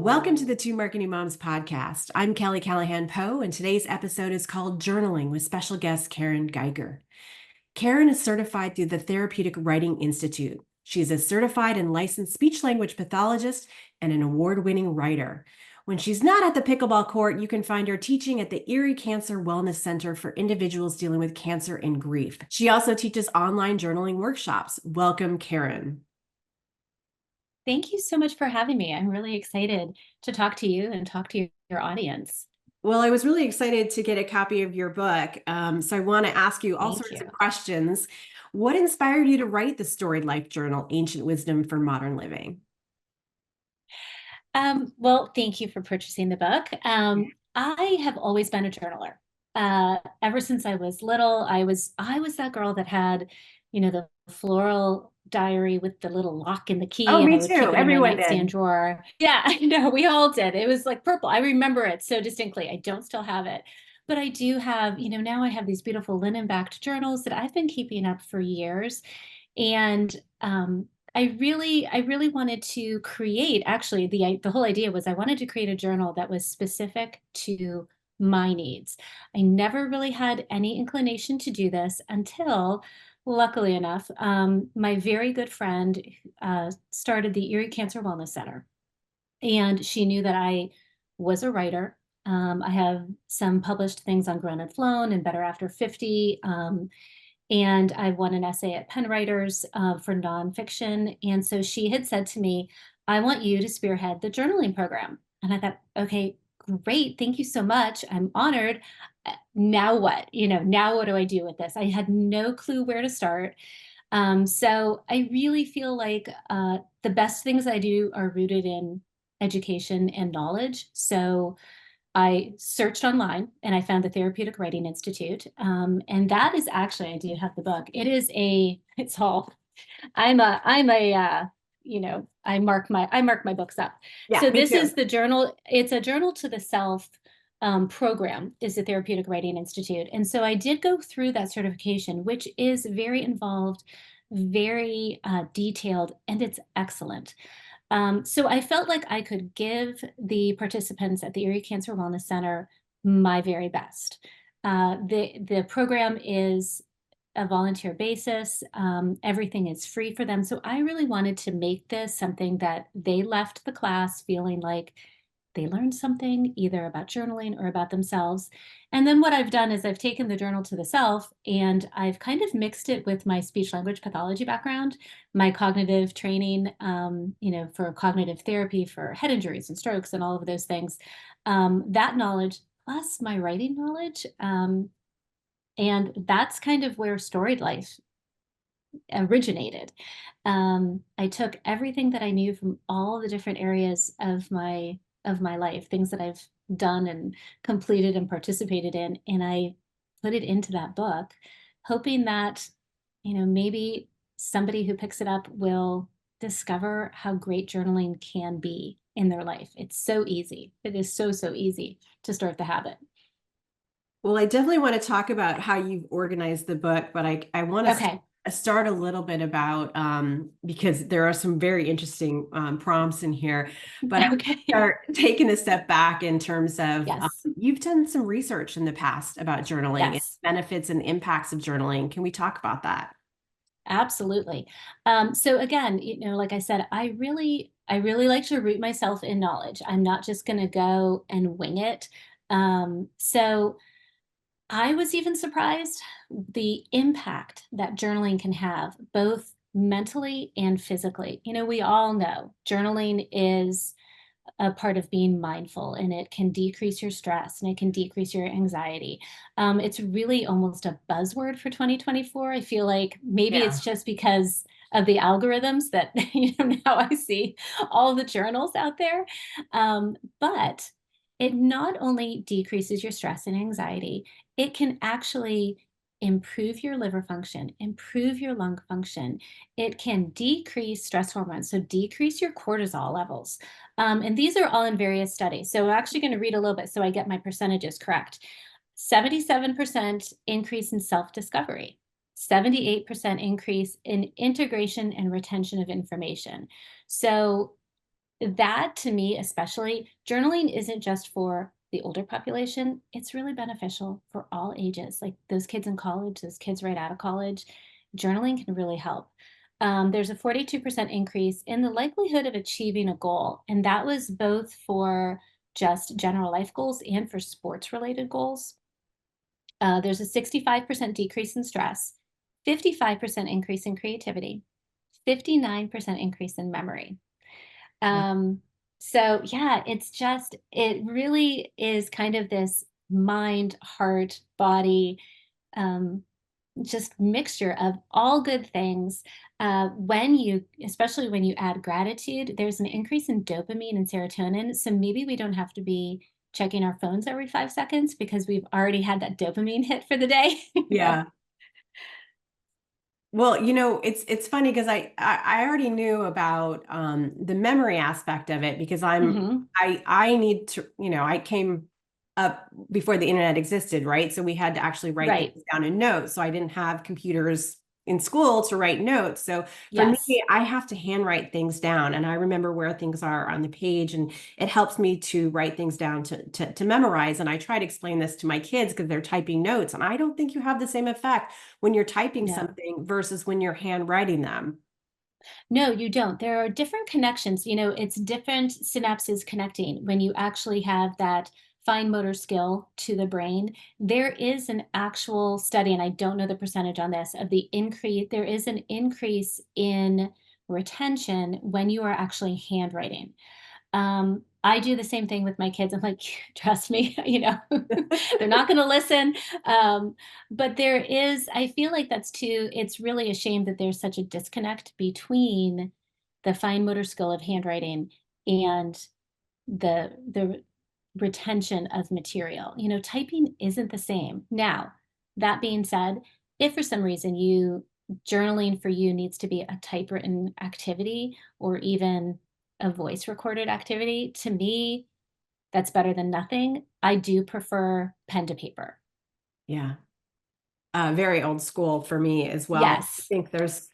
Welcome to the Two Marketing Moms podcast. I'm Kelly Callahan-Poe, and today's episode is called Journaling with special guest Karen Geiger. Karen is certified through the Therapeutic Writing Institute. She is a certified and licensed speech language pathologist and an award-winning writer. When she's not at the pickleball court, you can find her teaching at the Erie Cancer Wellness Center for individuals dealing with cancer and grief. She also teaches online journaling workshops. Welcome, Karen. Thank you so much for having me. I'm really excited to talk to you and talk to your audience. Well, I was really excited to get a copy of your book. So I want to ask you all Thank sorts you. of questions. What inspired you to write the Storied Life Journal, Ancient Wisdom for Modern Living? Well, thank you for purchasing the book. I have always been a journaler. Ever since I was little, I was that girl that had, the floral diary with the little lock and the Oh, key, and I me would keep too. it in my Everyone nightstand did. drawer. Yeah, I know, we all did. It was like purple. I remember it so distinctly. I don't still have it, but I do have, now I have these beautiful linen-backed journals that I've been keeping up for years. And I really wanted to create, actually, the whole idea was I wanted to create a journal that was specific to my needs. I never really had any inclination to do this until, luckily enough, my very good friend started the Erie Cancer Wellness Center. And she knew that I was a writer. I have some published things on Grown and Flown and Better After 50. And I won an essay at Penn Writers for nonfiction. And so she had said to me, I want you to spearhead the journaling program. And I thought, okay, great. Thank you so much. I'm honored. Now what? Now what do I do with this? I had no clue where to start. So I really feel like the best things I do are rooted in education and knowledge. So I searched online and I found the Therapeutic Writing Institute. And that is actually, I do have the book. It's all, I mark my books up. Yeah, So me this too. is the journal. It's a journal to the self program is the Therapeutic Writing Institute. And so I did go through that certification, which is very involved, very detailed, and it's excellent. So I felt like I could give the participants at the Erie Cancer Wellness Center my very best. The program is a volunteer basis. Everything is free for them. So I really wanted to make this something that they left the class feeling like they learned something either about journaling or about themselves. And then what I've done is I've taken the journal to the self and I've kind of mixed it with my speech language pathology background, my cognitive training, for cognitive therapy for head injuries and strokes and all of those things. That knowledge plus my writing knowledge. And that's kind of where Storied Life originated. I took everything that I knew from all the different areas of my life, things that I've done and completed and participated in, and I put it into that book, hoping that, maybe somebody who picks it up will discover how great journaling can be in their life. It's so easy. It is so, so easy to start the habit. Well, I definitely want to talk about how you've organized the book, but I want Okay. to start a little bit about because there are some very interesting prompts in here. But I want to Okay. start taking a step back in terms of Yes. you've done some research in the past about journaling and Yes. benefits and impacts of journaling. Can we talk about that? Absolutely. So again, like I said, I really like to root myself in knowledge. I'm not just going to go and wing it. So I was even surprised the impact that journaling can have, both mentally and physically. We all know journaling is a part of being mindful, and it can decrease your stress and it can decrease your anxiety. It's really almost a buzzword for 2024. I feel like maybe Yeah. it's just because of the algorithms that now I see all the journals out there. But it not only decreases your stress and anxiety, it can actually improve your liver function, improve your lung function. It can decrease stress hormones, so decrease your cortisol levels. And these are all in various studies. So I'm actually going to read a little bit so I get my percentages correct. 77% increase in self-discovery, 78% increase in integration and retention of information. So That to me, especially, journaling isn't just for the older population. It's really beneficial for all ages. Like those kids in college, those kids right out of college, journaling can really help. There's a 42% increase in the likelihood of achieving a goal. And that was both for just general life goals and for sports related goals. There's a 65% decrease in stress, 55% increase in creativity, 59% increase in memory. Um, so yeah, it really is kind of this mind, heart, body, um, just mixture of all good things. Especially when you add gratitude, there's an increase in dopamine and serotonin. So maybe we don't have to be checking our phones every 5 seconds because we've already had that dopamine hit for the day. Yeah. Well, it's funny because I already knew about the memory aspect of it because Hmm. I need to, I came up before the internet existed, right? So we had to actually write Right. things down in notes. So I didn't have computers in school to write notes. So for me, Yes. I have to handwrite things down and I remember where things are on the page and it helps me to write things down to memorize. And I try to explain this to my kids because they're typing notes and I don't think you have the same effect when you're typing No. something versus when you're handwriting them. No, you don't. There are different connections. It's different synapses connecting when you actually have that fine motor skill to the brain. There is an actual study, and I don't know the percentage on this, of the increase. There is an increase in retention when you are actually handwriting. I do the same thing with my kids. I'm like, trust me, they're not going to listen. Um, but I feel like it's really a shame that there's such a disconnect between the fine motor skill of handwriting and the retention of material. Typing isn't the same. Now, that being said, if for some reason journaling for you needs to be a typewritten activity or even a voice recorded activity, to me, that's better than nothing. I do prefer pen to paper. Yeah. Very old school for me as well. I Yes. think there's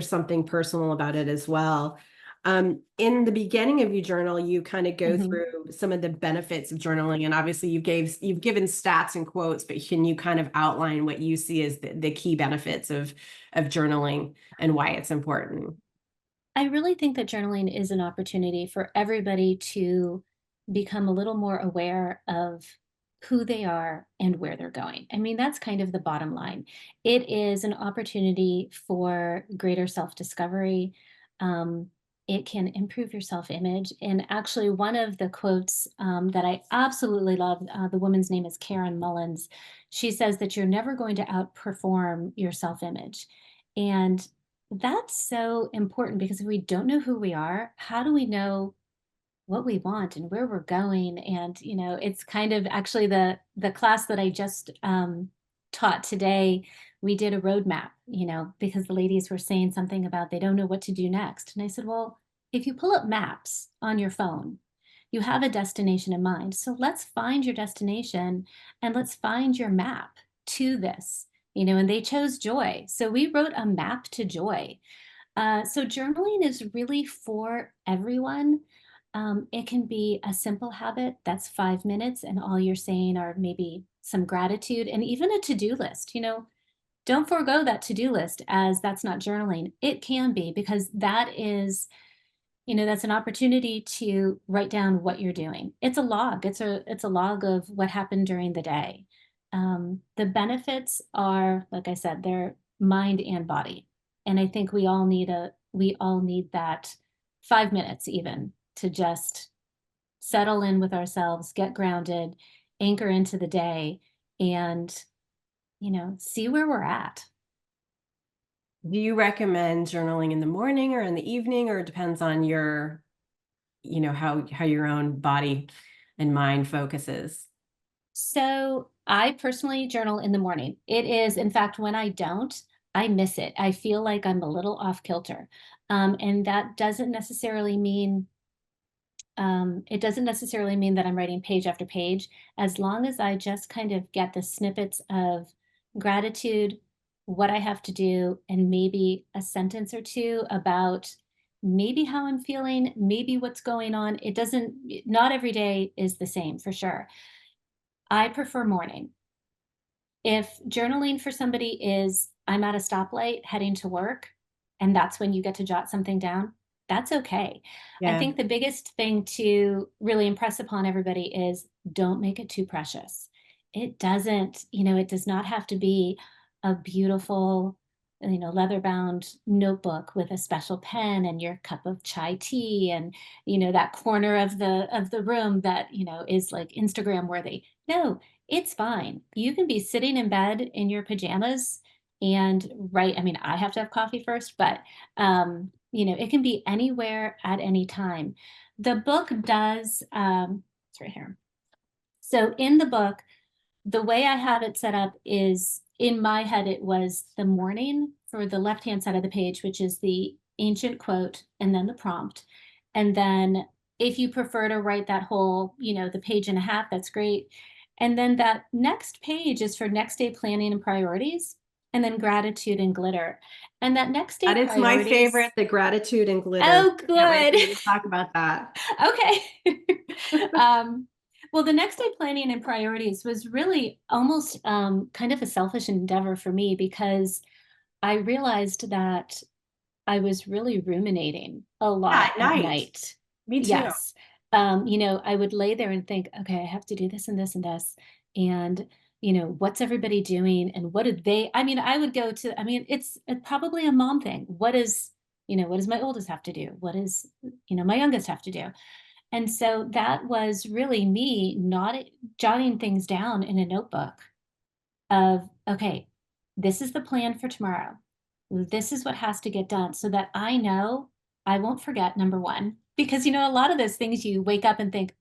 something personal about it as well. In the beginning of your journal, you kind of go Mhm. through some of the benefits of journaling, and obviously you've given stats and quotes, but can you kind of outline what you see as the key benefits of journaling and why it's important? I really think that journaling is an opportunity for everybody to become a little more aware of who they are and where they're going. I mean, that's kind of the bottom line. It is an opportunity for greater self discovery. It can improve your self image. And actually, one of the quotes that I absolutely love, the woman's name is Karen Mullins. She says that you're never going to outperform your self image. And that's so important because if we don't know who we are, how do we know what we want and where we're going? And it's kind of actually the class that I just taught today. We did a roadmap, because the ladies were saying something about they don't know what to do next. And I said, well, if you pull up maps on your phone, you have a destination in mind. So let's find your destination and let's find your map to this. And they chose joy. So we wrote a map to joy. So journaling is really for everyone. It can be a simple habit that's 5 minutes, and all you're saying are maybe some gratitude and even a to do list. Don't forego that to do list as that's not journaling. It can be because that's an opportunity to write down what you're doing. It's a log. It's a log of what happened during the day. The benefits are, like I said, they're mind and body. And I think we all need that 5 minutes even to just settle in with ourselves, get grounded, anchor into the day, and see where we're at. Do you recommend journaling in the morning or in the evening, or it depends on how your own body and mind focuses? So I personally journal in the morning. It is, in fact, when I don't, I miss it. I feel like I'm a little off kilter. And that doesn't necessarily mean it doesn't necessarily mean that I'm writing page after page, as long as I just kind of get the snippets of gratitude, what I have to do, and maybe a sentence or two about maybe how I'm feeling, maybe what's going on. It doesn't, not every day is the same for sure. I prefer morning. If journaling for somebody is I'm at a stoplight heading to work, and that's when you get to jot something down, that's okay. I Yeah. think the biggest thing to really impress upon everybody is don't make it too precious. It doesn't, it does not have to be a beautiful, leather bound notebook with a special pen and your cup of chai tea and, that corner of the room that, is like Instagram worthy. No, it's fine. You can be sitting in bed in your pajamas and write. I mean, I have to have coffee first, but it can be anywhere at any time. The book does, it's right here. So in the book, the way I have it set up is in my head, it was the morning for the left-hand side of the page, which is the ancient quote, and then the prompt. And then if you prefer to write that whole, the page and a half, that's great. And then that next page is for next day planning and priorities, and then gratitude and glitter. And that next day That is my favorite, priorities. the gratitude and glitter. Oh, Can't wait good. for you to talk about that. Okay. um, well, the next day planning and priorities was really almost kind of a selfish endeavor for me because I realized that I was really ruminating a Yeah, lot at at night. night. Me too. Yes. I would lay there and think, okay, I have to do this and this and this. And, what's everybody doing? And what did they, I mean, I would go to, I mean, it's probably a mom thing. What does my oldest have to do? What is, my youngest have to do? And so that was really me not jotting things down in a notebook of, okay, this is the plan for tomorrow. This is what has to get done so that I know I won't forget, number one, because, a lot of those things you wake up and think,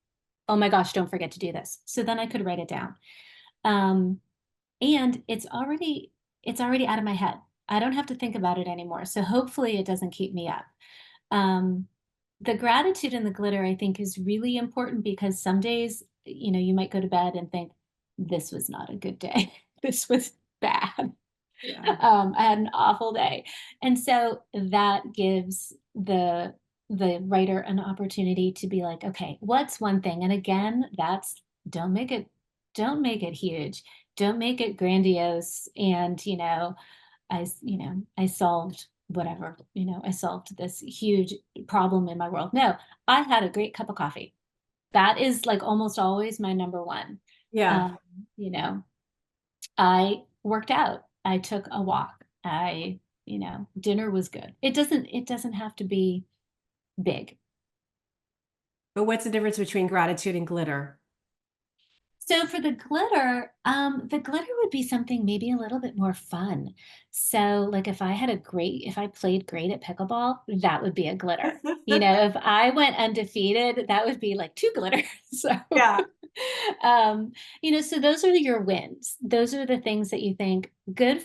oh my gosh, don't forget to do this. So then I could write it down. Um, and it's already out of my head. I don't have to think about it anymore. So hopefully it doesn't keep me up. Um, the gratitude and the glitter, I think, is really important because some days, you might go to bed and think, this was not a good day. This was bad. Yeah. I had an awful day. And so that gives the writer an opportunity to be like, okay, what's one thing? And again, that's don't make it don't make it huge. Don't make it grandiose. And, I solved whatever, I solved this huge problem in my world. No, I had a great cup of coffee. That is like almost always my number one. Yeah. Um, you know, I worked out. I took a walk. Dinner was good. It doesn't have to be big. But what's the difference between gratitude and glitter? So for the glitter would be something maybe a little bit more fun. So like if I played great at pickleball, that would be a glitter. If I went undefeated, that would be like two glitters. So, Yeah. so those are your wins. Those are the things that you think good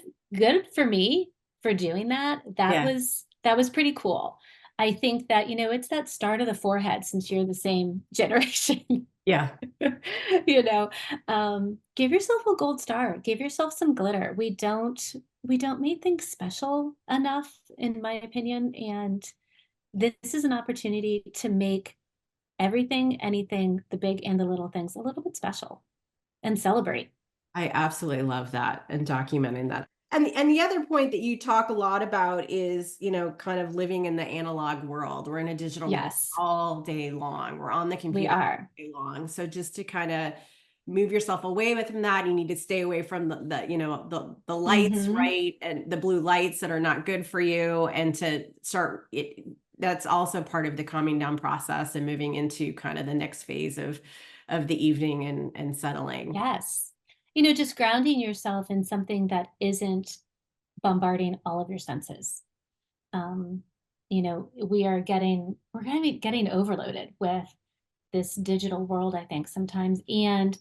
for me for doing that. Yeah. That was pretty cool. I think that, it's that start of the forehead since you're the same generation. Yeah. you know give yourself a gold star, give yourself some glitter. We don't make things special enough, in my opinion, and this is an opportunity to make everything, anything, the big and the little things, a little bit special and celebrate. I absolutely love that and documenting that. And the other point that you talk a lot about is, kind of living in the analog world. We're in a digital world Yes, all day long. We're on the we computer are. all day long. So just to kind of move yourself away from that, you need to stay away from the lights, Hmm. right? And the blue lights that are not good for you. And to start it, that's also part of the calming down process and moving into kind of the next phase of the evening and settling. Yes, just grounding yourself in something that isn't bombarding all of your senses. um, we're going to be getting overloaded with this digital world, I think, sometimes. And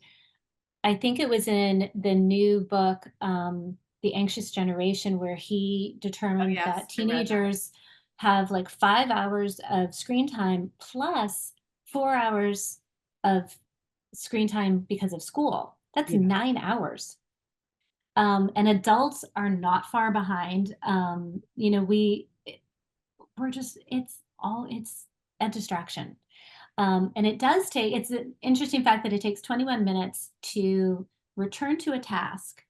I think it was in the new book, The Anxious Generation, where he Oh determined yes, that I read that. teenagers have like 5 hours of screen time plus 4 hours of screen time because of school. That's Yeah. 9 hours. And adults are not far behind. We're just, it's it's a distraction. And it's an interesting fact that it takes 21 minutes to return to a task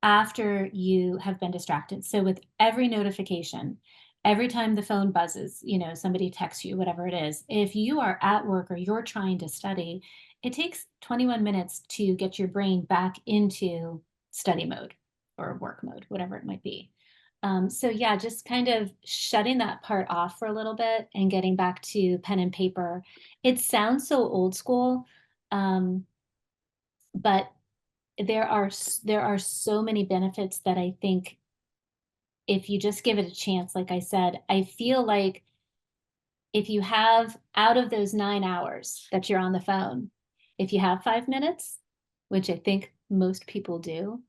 after you have been distracted. So with every notification, every time the phone buzzes, somebody texts you, whatever it is, if you are at work or you're trying to study, it takes 21 minutes to get your brain back into study mode or work mode, whatever it might be. So yeah, just kind of shutting that part off for a little bit and getting back to pen and paper. It sounds so old school, um, but there are so many benefits that I think if you just give it a chance, like I said, I feel like if you have out of those 9 hours that you're on the phone, if you have 5 minutes, which I think most people do,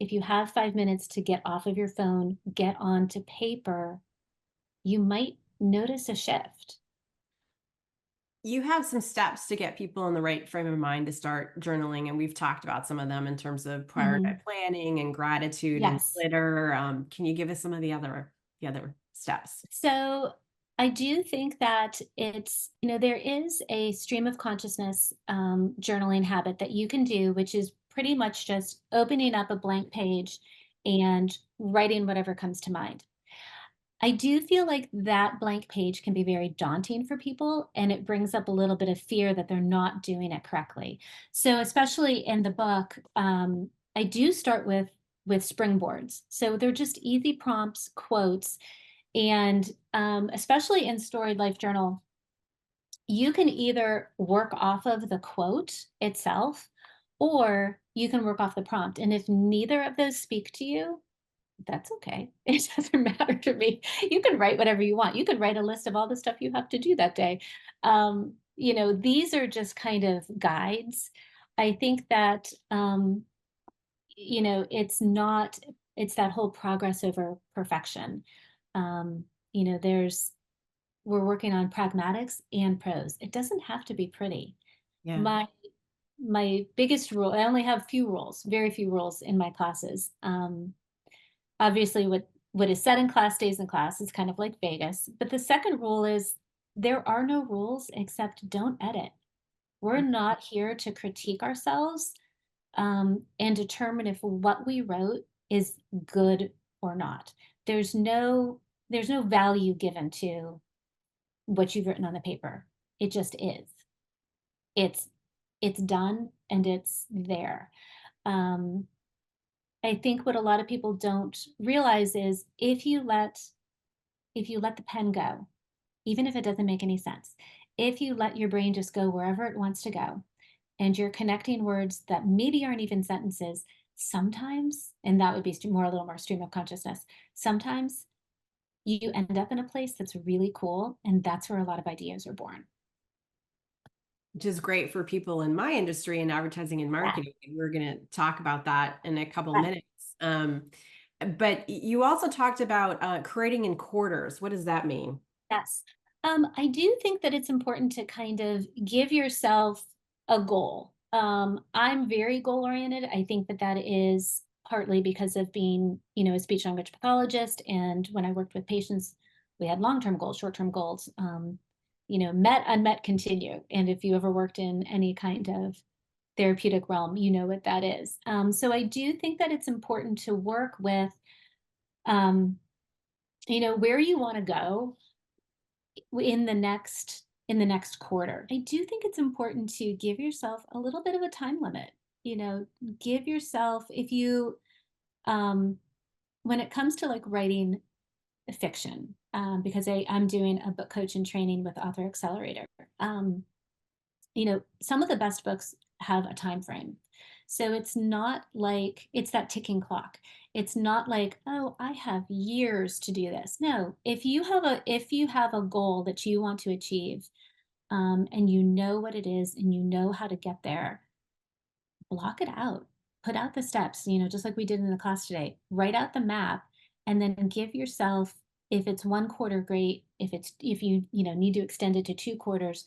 if you have 5 minutes to get off of your phone, get onto paper, you might notice a shift. You have some steps to get people in the right frame of mind to start journaling, and we've talked about some of them in terms of Mhm. planning and gratitude and Yes. glitter. Can you give us some of the other steps? So I do think that there is a stream of consciousness journaling habit that you can do, which is pretty much just opening up a blank page and writing whatever comes to mind. I do feel like that blank page can be very daunting for people, and it brings up a little bit of fear that they're not doing it correctly. So, especially in the book, I do start with springboards. So they're just easy prompts, quotes, and especially in Storied Life Journal, you can either work off of the quote itself or you can work off the prompt. And if neither of those speak to you, that's okay. It doesn't matter to me. You can write whatever you want. You can write a list of all the stuff you have to do that day. These are just kind of guides. I think that, it's not, it's that whole progress over perfection. Um, there's we're working on pragmatics and prose. It doesn't have to be pretty. Yeah. My biggest rule, I only have few rules, very few rules in my classes. Obviously what is said in class stays in class. It's kind of like Vegas. But the second rule is there are no rules except don't edit. We're not here to critique ourselves and determine if what we wrote is good or not. There's no there's no value given to what you've written on the paper. It just is. It's it's done and it's there. Um, I think what a lot of people don't realize is if you let the pen go, even if it doesn't make any sense, if you let your brain just go wherever it wants to go, and you're connecting words that maybe aren't even sentences, sometimes, and that would be a little more stream of consciousness. Sometimes you end up in a place that's really cool, and that's where a lot of ideas are born. Which is great for people in my industry in advertising and Yeah. marketing. We're going to talk about that in a couple Yeah. minutes. But you also talked about creating in quarters. What does that mean? Yes. I do think that it's important to kind of give yourself a goal. I'm very goal oriented. I think that that is partly because of being, a speech language pathologist. And when I worked with patients, we had long-term goals, short-term goals, met, unmet, continue. And if you ever worked in any kind of therapeutic realm, you know what that is. So I do think that it's important to work with, um, where you want to go in the next quarter. I do think it's important to give yourself a little bit of a time limit. You know, give yourself if you um when it comes to like writing fiction, because I'm doing a book coach and training with Author Accelerator. Some of the best books have a time frame. So it's not like it's that ticking clock. It's not like, oh, I have years to do this. No, if you have a goal that you want to achieve, and you know what it is and you know how to get there, block it out. Put out the steps, just like we did in the class today. Write out the map and then give yourself, if it's 1 quarter, great. If you need to extend it to 2 quarters,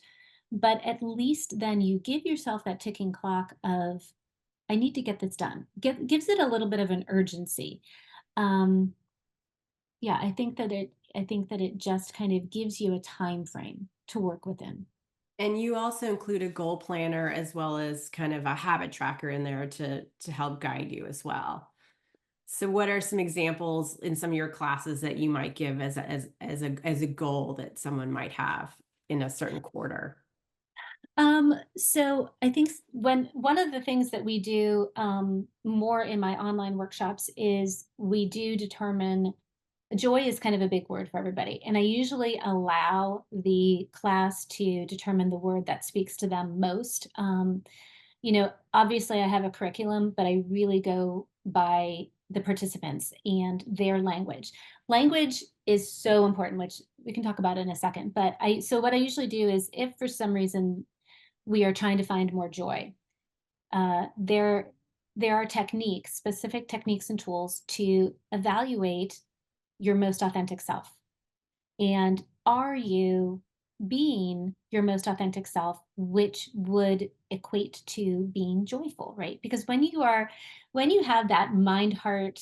but at least then you give yourself that ticking clock of, I need to get this done. Gives it a little bit of an urgency. Um, yeah, I think that I think that it just kind of gives you a time frame to work within. And you also include a goal planner as well as kind of a habit tracker in there to help guide you as well. So what are some examples in some of your classes that you might give as a goal that someone might have in a certain quarter? So I think when one of the things that we do more in my online workshops is we do determine joy is kind of a big word for everybody. And I usually allow the class to determine the word that speaks to them most. Obviously I have a curriculum, but I really go by the participants and their language. Language is so important, which we can talk about in a second. So what I usually do is if for some reason we are trying to find more joy, there are techniques, specific techniques and tools to evaluate your most authentic self. And are you being your most authentic self, which would equate to being joyful, right? Because when you have that mind, heart,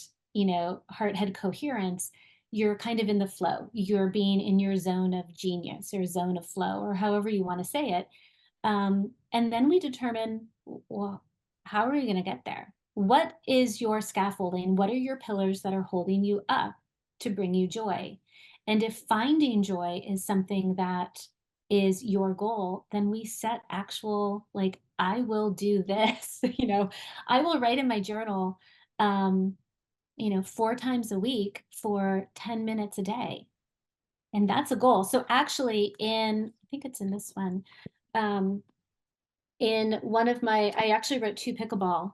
heart head coherence, you're kind of in the flow. You're being in your zone of genius or zone of flow, or however you want to say it. And then we determine, well, how are you going to get there? What is your scaffolding? What are your pillars that are holding you up to bring you joy? And if finding joy is something that is your goal, then we set actual, like, I will do this, I will write in my journal, 4 times a week for 10 minutes a day. And that's a goal. So actually I think it's in this one, um, in one of I actually wrote 2 pickleball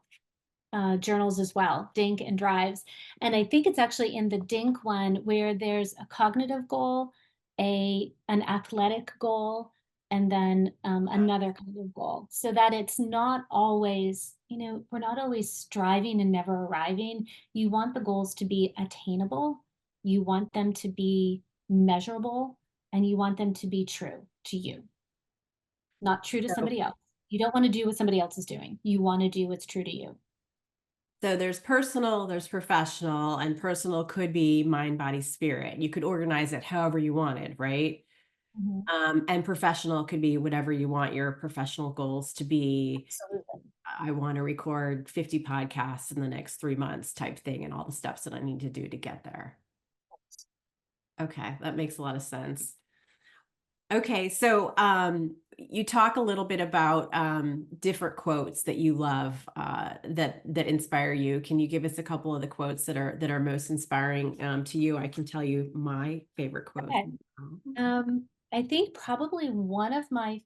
journals as well, Dink and Drives. And I think it's actually in the Dink one where there's a cognitive goal, an athletic goal, and then another kind of goal. So that it's not always, we're not always striving and never arriving. You want the goals to be attainable, you want them to be measurable, and you want them to be true to you, not true to So, somebody else. You don't want to do what somebody else is doing. You want to do what's true to you. so there's personal, there's professional, and personal could be mind, body, spirit. You could organize it however you wanted, right? Mhm. And professional could be whatever you want your professional goals to be. Absolutely. I want to record 50 podcasts in the next 3 months type thing, and all the steps that I need to do to get there. Okay, that makes a lot of sense. Okay, so you talk a little bit about different quotes that you love that inspire you. Can you give us a couple of the quotes that are most inspiring to you? I can tell you my favorite quotes. Okay. I think probably one of my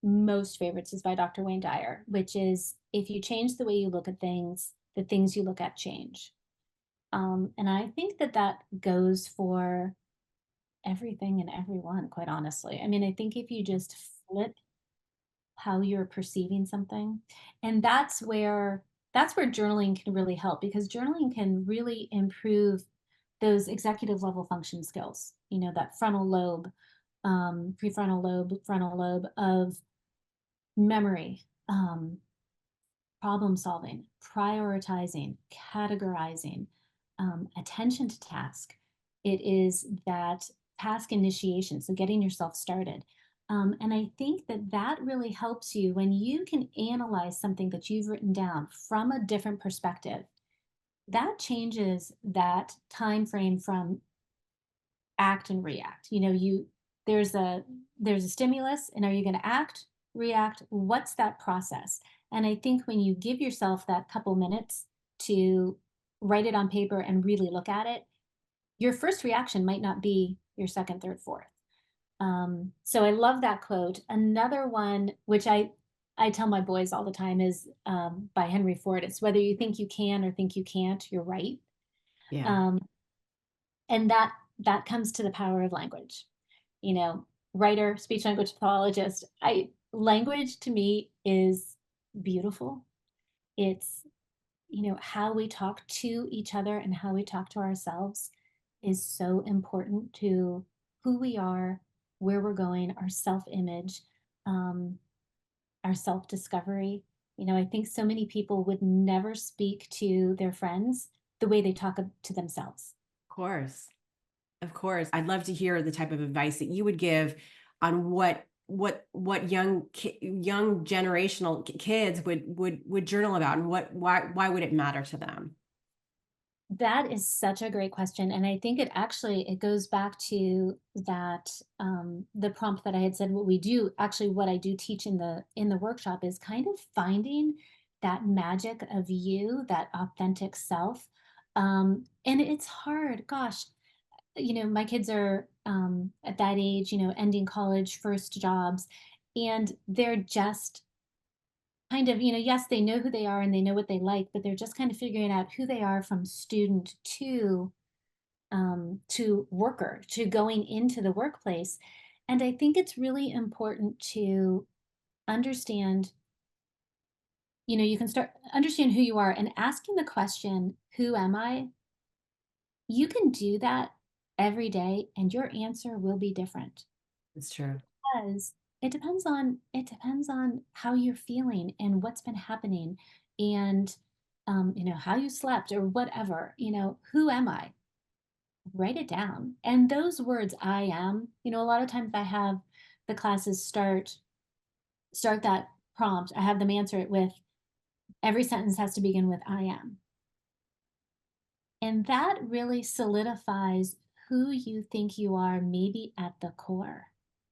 most favorites is by Dr. Wayne Dyer, which is if you change the way you look at things, the things you look at change. And I think that that goes for everything and everyone, quite honestly. I mean, I think if you just flip how you're perceiving something, and that's where journaling can really help, because journaling can really improve those executive level function skills, that frontal lobe, prefrontal lobe, frontal lobe of memory, problem solving, prioritizing, categorizing, attention to task. It is that task initiation, so getting yourself started. And I think that that really helps you when you can analyze something that you've written down from a different perspective. That changes that time frame from act and react. There's a there's a stimulus, and are you going to act, react? What's that process? And I think when you give yourself that couple minutes to write it on paper and really look at it, your first reaction might not be your second, third, fourth. So I love that quote. Another one, which I tell my boys all the time, is by Henry Ford. It's whether you think you can or think you can't, you're right. Yeah, Um, and that comes to the power of language. you know Writer, speech language pathologist, I language to me is beautiful. It's how we talk to each other and how we talk to ourselves is so important to who we are, where we're going, our self-image, um, our self-discovery. I think so many people would never speak to their friends the way they talk to themselves. of course. Of course. I'd love to hear the type of advice that you would give on what young generational kids would journal about, and why would it matter to them? That is such a great question, and I think it goes back to that, the prompt that I had said. What I do teach in the workshop is kind of finding that magic of you, that authentic self, and it's hard. Gosh, my kids are, at that age, ending college, first jobs, and they're just kind of, yes, they know who they are and they know what they like, but they're just kind of figuring out who they are from student to worker, to going into the workplace. And I think it's really important to understand, you can start understand who you are and asking the question, who am I? You can do that every day and your answer will be different. It's true. Because it depends on how you're feeling and what's been happening, and how you slept or whatever. Who am I? Write it down. And those words, I am, a lot of times I have the classes start that prompt. I have them answer it with, every sentence has to begin with I am. And that really solidifies who you think you are, maybe at the core.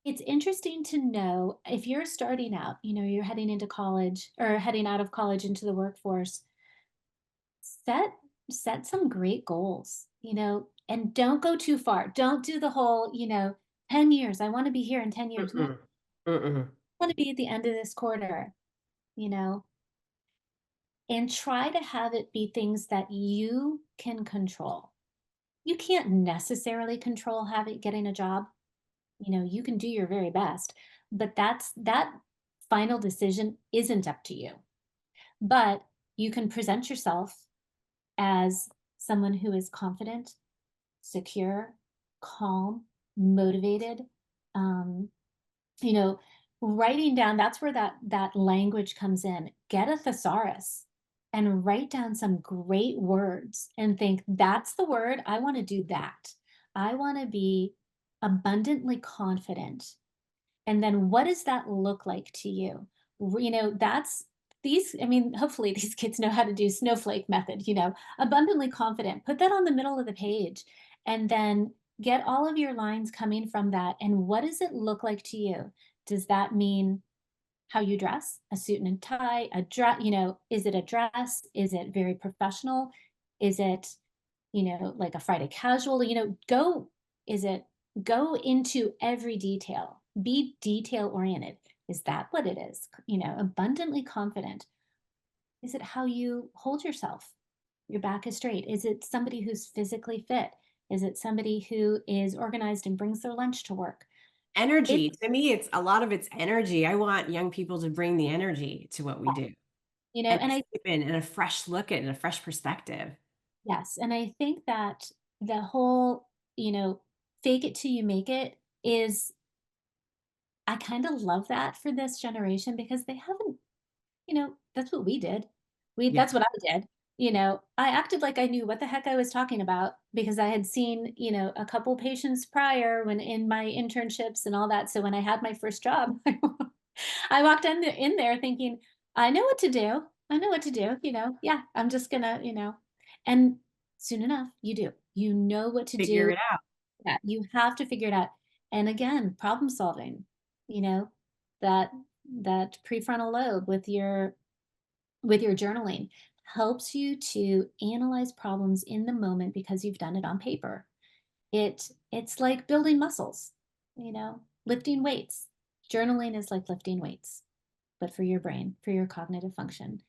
It's interesting to know if you're starting out, you're heading into college or heading out of college into the workforce, set set some great goals, and don't go too far. Don't do the whole, 10 years. I want to be here in 10 years. No, Mm-mm. Mm-mm. I want to be at the end of this quarter, you know, and try to have it be things that you can control. You can't necessarily control having getting a job. You can do your very best, but that final decision isn't up to you. But you can present yourself as someone who is confident, secure, calm, motivated. Um, you know, Writing down, that's where that language comes in. Get a thesaurus and write down some great words and think, that's the word. I want to do that. I want to be abundantly confident. And then what does that look like to you? That's I mean, hopefully these kids know how to do snowflake method, abundantly confident. Put that on the middle of the page and then get all of your lines coming from that. And what does it look like to you? Does that mean how you dress, a suit and tie, a dress, is it a dress? Is it very professional? Is it, like a Friday casual, is it, go into every detail, be detail oriented. Is that what it is? Abundantly confident. Is it how you hold yourself? Your back is straight. Is it somebody who's physically fit? Is it somebody who is organized and brings their lunch to work? It's, Energy. To me, it's a lot of it's energy. I want young people to bring the energy to what we do, and and I step in and a fresh look at and a fresh perspective. Yes, and I think that the whole, fake it till you make it is, I kind of love that for this generation because they haven't, that's what we did. Yeah. That's what I did. I acted like I knew what the heck I was talking about because I had seen, a couple patients prior when in my internships and all that. So when I had my first job, I walked in there thinking, I know what to do. I know what to do, Yeah, I'm just gonna, and soon enough, you do. You know what to Figure do. it out. Yeah, you have to figure it out. And again, problem solving, you know, that that prefrontal lobe with your journaling helps you to analyze problems in the moment because you've done it on paper. It's like building muscles, lifting weights. Journaling is like lifting weights, but for your brain, for your cognitive function.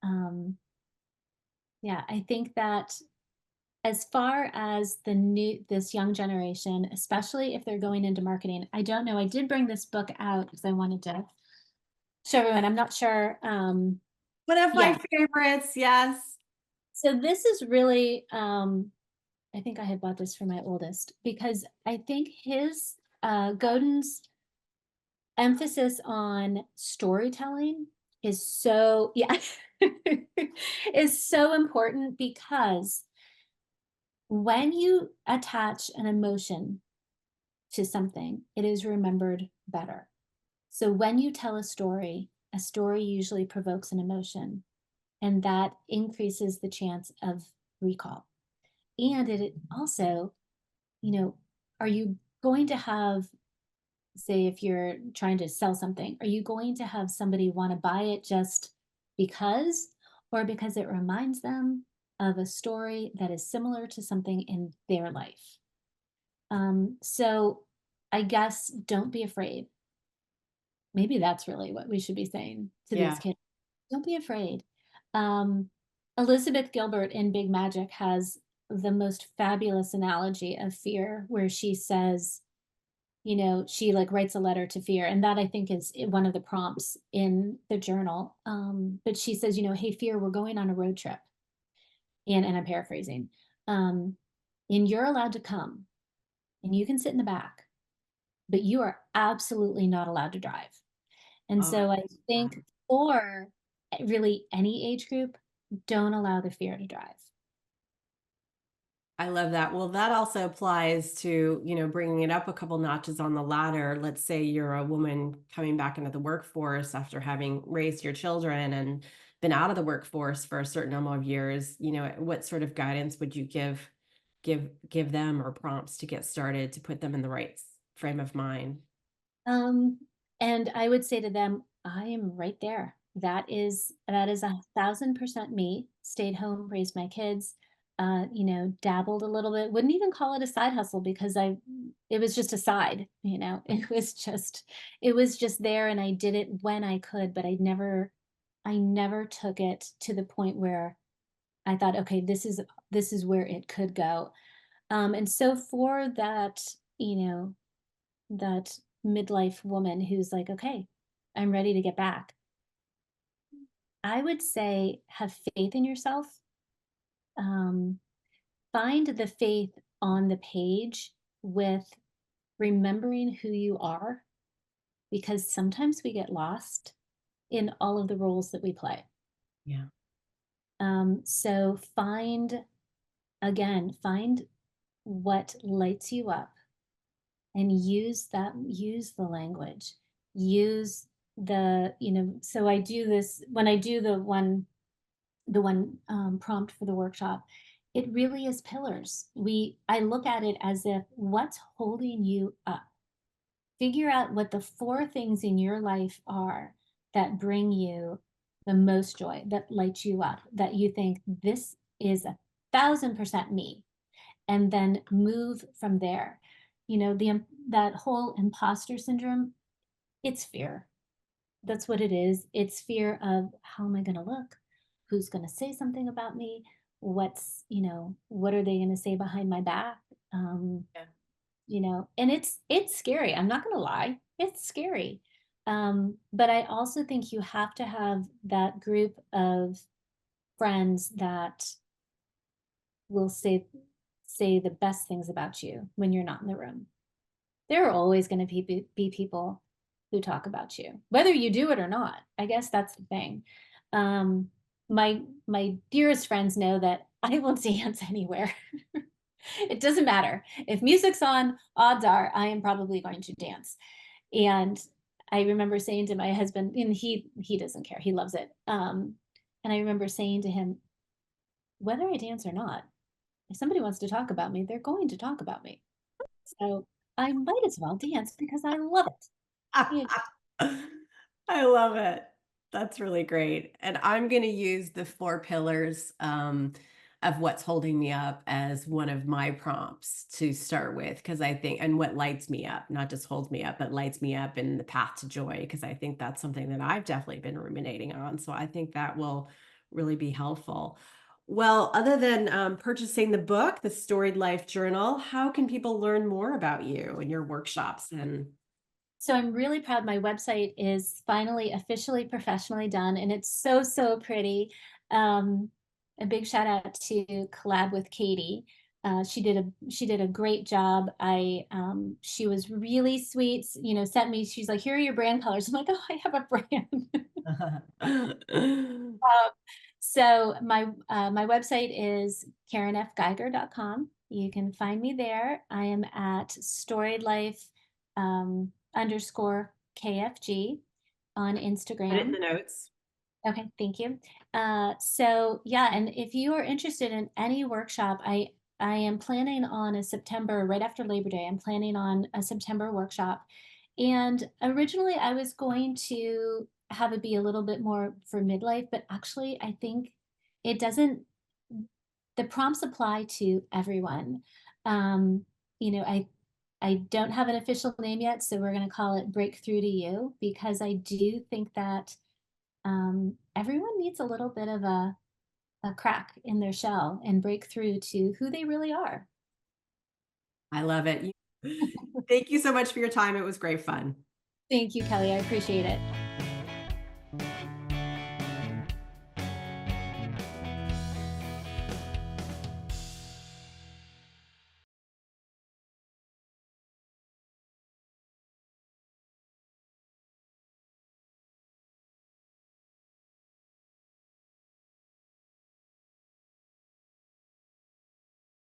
Um, yeah, I think that as far as this young generation, especially if they're going into marketing, I don't know. I did bring this book out because I wanted to show everyone. I'm not sure. One of Yeah. my favorites. Yes. So this is really, I think I had bought this for my oldest because I think Godin's emphasis on storytelling is yeah, is so important because When you attach an emotion to something, it is remembered better. So when you tell a story usually provokes an emotion, and that increases the chance of recall. And it also, you know, are you going to have, say, if you're trying to sell something, are you going to have somebody want to buy it just because, or because it reminds them of a story that is similar to something in their life? So I guess don't be afraid. Maybe that's really what we should be saying to these Yeah. kids. Don't be afraid. Um, Elizabeth Gilbert in Big Magic has the most fabulous analogy of fear, where she says, she like writes a letter to fear. And that I think is one of the prompts in the journal. But she says, hey, fear, we're going on a road trip. And I'm paraphrasing. Um, and you're allowed to come and you can sit in the back, but you are absolutely not allowed to drive. And Oh, I so I love think that. for really any age group, don't allow the fear to drive. I love that. Well, that also applies to, bringing it up a couple notches on the ladder. Let's say you're a woman coming back into the workforce after having raised your children and been out of the workforce for a certain number of years. What sort of guidance would you give them, or prompts to get started to put them in the right frame of mind? Um, and I would say to them, I am right there. That is 1,000% me. Stayed home, raised my kids, dabbled a little bit. Wouldn't even call it a side hustle because it was just a side. It was just there, and I did it when I could, but I never took it to the point where I thought, okay, this is where it could go. And so for you know, that midlife woman who's like, okay, I'm ready to get back. I would say have faith in yourself. Um, find the faith on the page with remembering who you are, because sometimes we get lost in all of the roles that we play. Yeah. So find what lights you up and use the language, use so I do this when I do the one prompt for the workshop. It really is pillars. I look at it as if, what's holding you up? Figure out what the four things in your life are that bring you the most joy, that light you up, that you think this is 1,000% me, and then move from there. That whole imposter syndrome, it's fear. That's what it is. It's fear of, how am I going to look? Who's going to say something about me? What are they going to say behind my back? Um, Yeah. and it's scary. I'm not going to lie. It's scary. But I also think you have to have that group of friends that will say the best things about you when you're not in the room. There are always going to be people who talk about you, whether you do it or not. I guess that's the thing. Um, my dearest friends know that I will dance anywhere. It doesn't matter. If music's on, odds are I am probably going to dance. And I remember saying to my husband, and he doesn't care. He loves it. And I remember saying to him, whether I dance or not, if somebody wants to talk about me, they're going to talk about me. So I might as well dance because I love it. You I love it. That's really great. And I'm going to use the four pillars of what's holding me up as one of my prompts to start with, because I think, and what lights me up, not just holds me up, but lights me up in the path to joy, because I think that's something that I've definitely been ruminating on. So I think that will really be helpful. Well, other than purchasing the book, the Storied Life Journal, how can people learn more about you and your workshops and So I'm really proud. My website is finally officially professionally done, and it's so, so pretty. Um, a big shout out to collab with Katie. She did a great job. She was really sweet. Sent me. She's like, "Here are your brand colors." I'm like, "Oh, I have a brand." So my website is karenfgeiger.com. You can find me there. I am at Storied Life underscore KFG on Put it in Instagram. the notes. Okay, thank you. So yeah, and if you are interested in any workshop, I am planning on a September, right after Labor Day, I'm planning on a September workshop. And originally I was going to have it be a little bit more for midlife, but actually I think it doesn't, the prompts apply to everyone. Um, you know, I don't have an official name yet, so we're going to call it Breakthrough to You, because I do think that everyone needs a little bit of a crack in their shell and break through to who they really are. I love it. Thank you so much for your time. It was great fun. Thank you, Kelly. I appreciate it.